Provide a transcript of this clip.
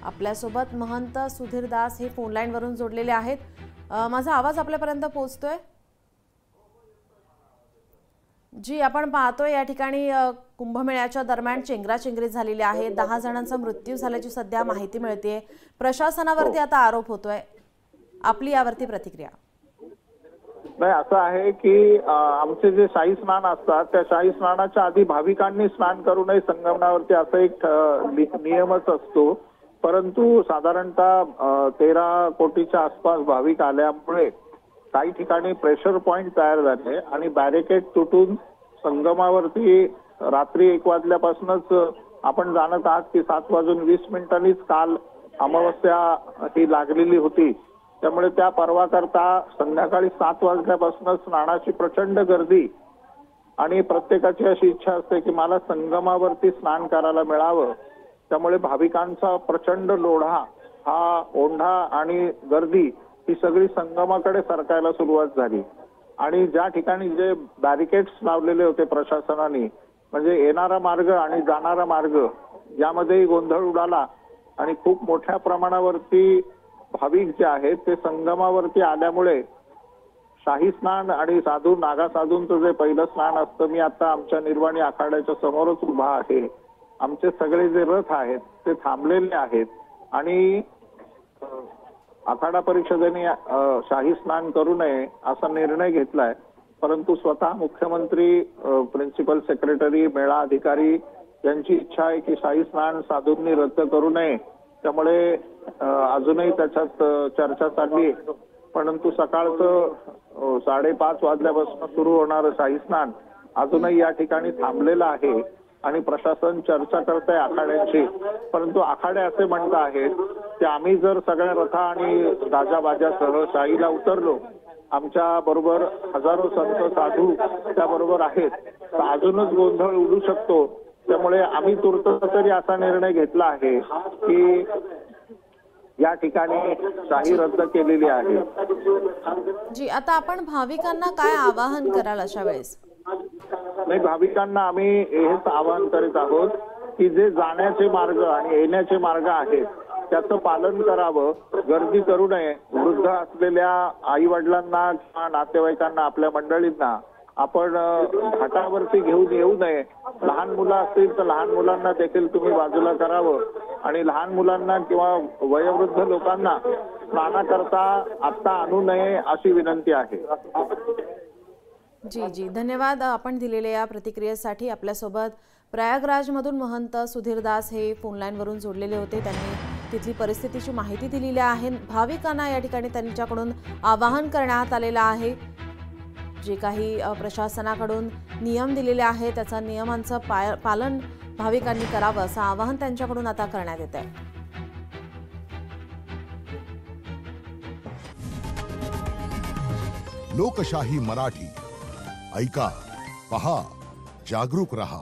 आपल्यासोबत महंत सुधीर दास हे फोन लाईन वरून जोडलेले आहेत। माझा आवाज आपल्यापर्यंत पोहोचतोय? जी, आपण पाहतोय या ठिकाणी कुंभमेळ्याच्या दरम्यान चेंगराचेंगरी झालेली आहे। 10 जणांचा मृत्यू झाल्याची सध्या माहिती मिळते। प्रशासनावरती आता आरोप होतोय, आपली यावरती प्रतिक्रिया? नाही, असं आहे की आमचे जे शाही स्नान असतात त्या शाही स्नानाच्या आधी भाविकांनी स्नान करू नये संगमनावरती असं एक नियमच असतो। परंतु साधारणतः 13 कोटीच्या आसपास भाविक आल्यामुळे काही ठिकाणी प्रेशर पॉइंट तयार झाले आणि बॅरिकेड तुटून संगमावरती रात्री 1 वाजल्यापासूनच आपण जाणत आहात की 7:20 काल अमावस्या ही लागलेली होती। त्यामुळे त्या पर्वा करता संध्याकाळी 7 वाजल्यापासून स्नानाची प्रचंड गर्दी आणि प्रत्येकाची अशी इच्छा असते की मला संगमावरती स्नान करायला मिळावं। त्यामुळे भाविकांचा प्रचंड लोढा, हा ओंढा आणि गर्दी ही सगळी संगमाकडे सरकायला सुरुवात झाली आणि ज्या ठिकाणी जे बॅरिकेड्स लावलेले होते प्रशासनाने, म्हणजे येणारा मार्ग आणि जाणारा मार्ग यामध्येही गोंधळ उडाला आणि खूप मोठ्या प्रमाणावरती भाविक जे आहेत ते संगमावरती आल्यामुळे शाही स्नान आणि साधू नागा साधूंचं जे पहिलं स्नान असतं, मी आता आमच्या निर्वाणी आखाड्याच्या समोरच उभा आहे। आमचे सगळे जे रथ आहेत ते थांबलेले आहेत आणि आखाडा परिषदेने शाही स्नान करू नये असा निर्णय घेतलाय। परंतु स्वतः मुख्यमंत्री, प्रिन्सिपल सेक्रेटरी, मेळा अधिकारी यांची इच्छा आहे की शाही स्नान साधूंनी रद्द करू नये। त्यामुळे अजूनही त्याच्यात चर्चा चालली आहे। परंतु सकाळचं 5:30 वाजल्यापासून सुरू होणारं शाही स्नान अजूनही या ठिकाणी थांबलेलं आहे आणि प्रशासन चर्चा करत आहे आखाड्यांची। परंतु आखाडे असे म्हणत आहेत की आम्ही जर सगळ्या रथा आणि गाजाबाजासह शाहीला उतरलो, आमच्या बरोबर हजारो संत साधू त्याबरोबर आहेत, तर अजूनच गोंधळ उडू शकतो। त्यामुळे आम्ही तूर्त तरी असा निर्णय घेतला आहे की या ठिकाणी शाही रद्द केलेली आहे। जी, आता आपण भाविकांना काय आवाहन कराल अशा वेळेस? नाही, भाविकांना आम्ही हेच आवाहन करीत आहोत की जे जाण्याचे मार्ग आणि येण्याचे मार्ग आहेत त्याचं पालन करावं, गर्दी करू नये। वृद्ध असलेल्या आई वडिलांना किंवा नातेवाईकांना, आपल्या मंडळींना आपण घाटावरती घेऊन येऊ नये। लहान मुलं असतील तर लहान मुलांना देखील तुम्ही बाजूला करावं आणि लहान मुलांना किंवा वयोवृद्ध लोकांना स्नानाकरता आता आणू नये अशी विनंती आहे। जी जी, धन्यवाद आपण दिलेल्या या प्रतिक्रियेसाठी। आपल्यासोबत प्रयागराजमधून महंत सुधीर दास हे फोन लाईन वरून जोडलेले होते। त्यांनी तिथली परिस्थितीची माहिती दिलेली आहे। भाविकांना या ठिकाणी त्यांच्याकडून आवाहन करण्यात आलेलं आहे, जे काही प्रशासनाकडून नियम दिलेले आहेत त्याचा नियमांचं पालन भाविकांनी करावं असं आवाहन त्यांच्याकडून आता करण्यात येत आहे। लोकशाही मराठी ऐका, पहा, जागरूक रहा।